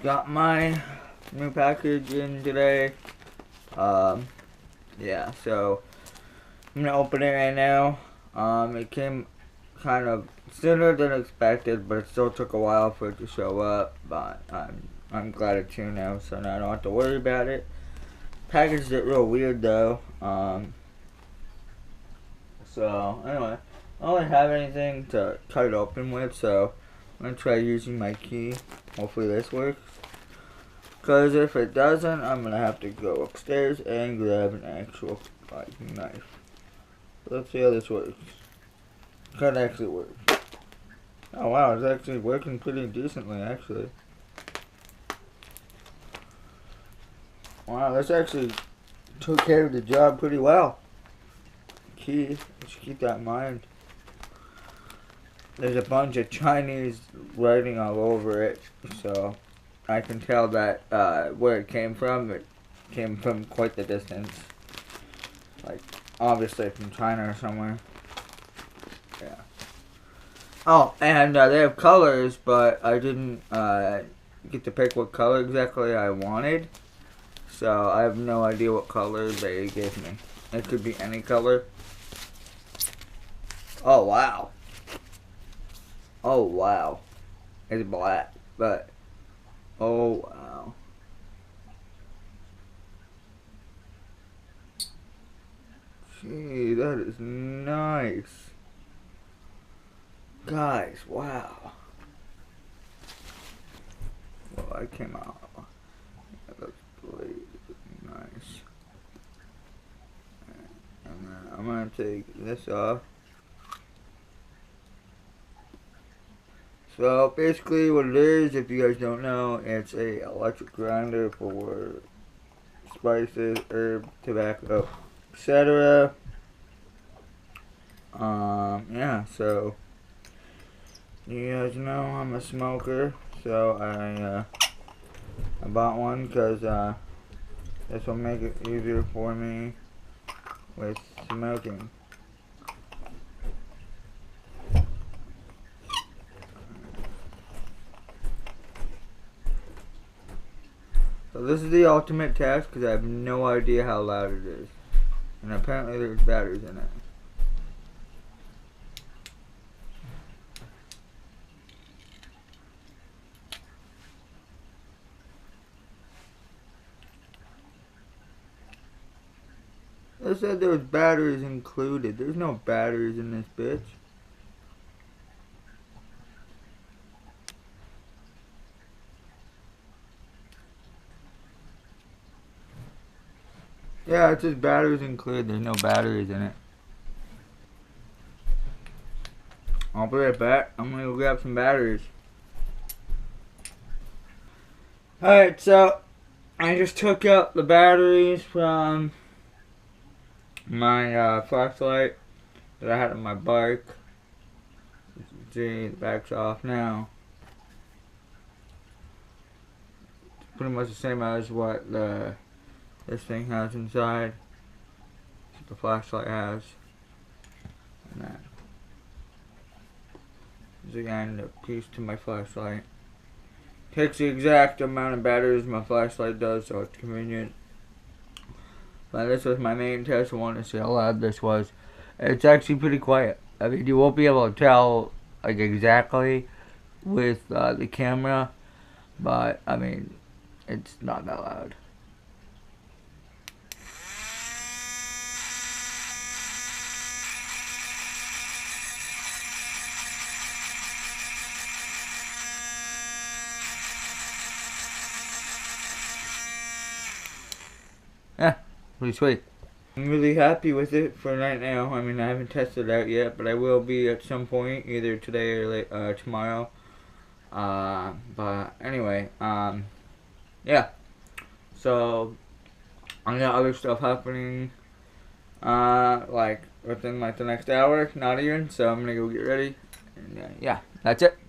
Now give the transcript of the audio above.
got my new package in today. Yeah, so I'm gonna open it right now. It came kind of sooner than expected, but it still took a while for it to show up. But I'm glad it's here now, so now I don't have to worry about it. Packaged it real weird though. So anyway, I don't really have anything to cut it open with, so I'm gonna try using my key. Hopefully this works. Cause if it doesn't, I'm gonna have to go upstairs and grab an actual knife. Let's see how this works. Could actually work. Oh wow, it's actually working pretty decently actually. Wow, this actually took care of the job pretty well. Key, just keep that in mind. There's a bunch of Chinese writing all over it, so I can tell that where it came from quite the distance. Like, obviously from China or somewhere. Yeah. Oh, and they have colors, but I didn't get to pick what color exactly I wanted. So I have no idea what color they gave me. It could be any color. Oh, wow. Oh, wow. It's black, but... Oh, wow. Gee, that is nice. Guys, wow. Well, I came out. That looks really nice. And then I'm going to take this off. So basically what it is, if you guys don't know, it's a electric grinder for spices, herb, tobacco, etc. Yeah, so you guys know I'm a smoker, so I bought one because this will make it easier for me with smoking. So this is the ultimate test because I have no idea how loud it is. And apparently there's batteries in it. They said there was batteries included. There's no batteries in this bitch. Yeah, it says batteries included. There's no batteries in it. I'll be right back. I'm gonna go grab some batteries. Alright, so I just took out the batteries from my flashlight that I had on my bike. You can see the back's off now. It's pretty much the same as what this thing has inside. That's what the flashlight has. And that is again the piece to my flashlight. Takes the exact amount of batteries my flashlight does, so it's convenient. But this was my main test. I wanted to see how loud this was. It's actually pretty quiet. I mean, you won't be able to tell like exactly with the camera, but I mean, it's not that loud. Yeah, pretty sweet. I'm really happy with it for right now. I mean, I haven't tested it out yet, but I will be at some point, either today or tomorrow. But anyway, yeah. So I got other stuff happening, like within like the next hour, not even. So I'm gonna go get ready, and yeah, that's it.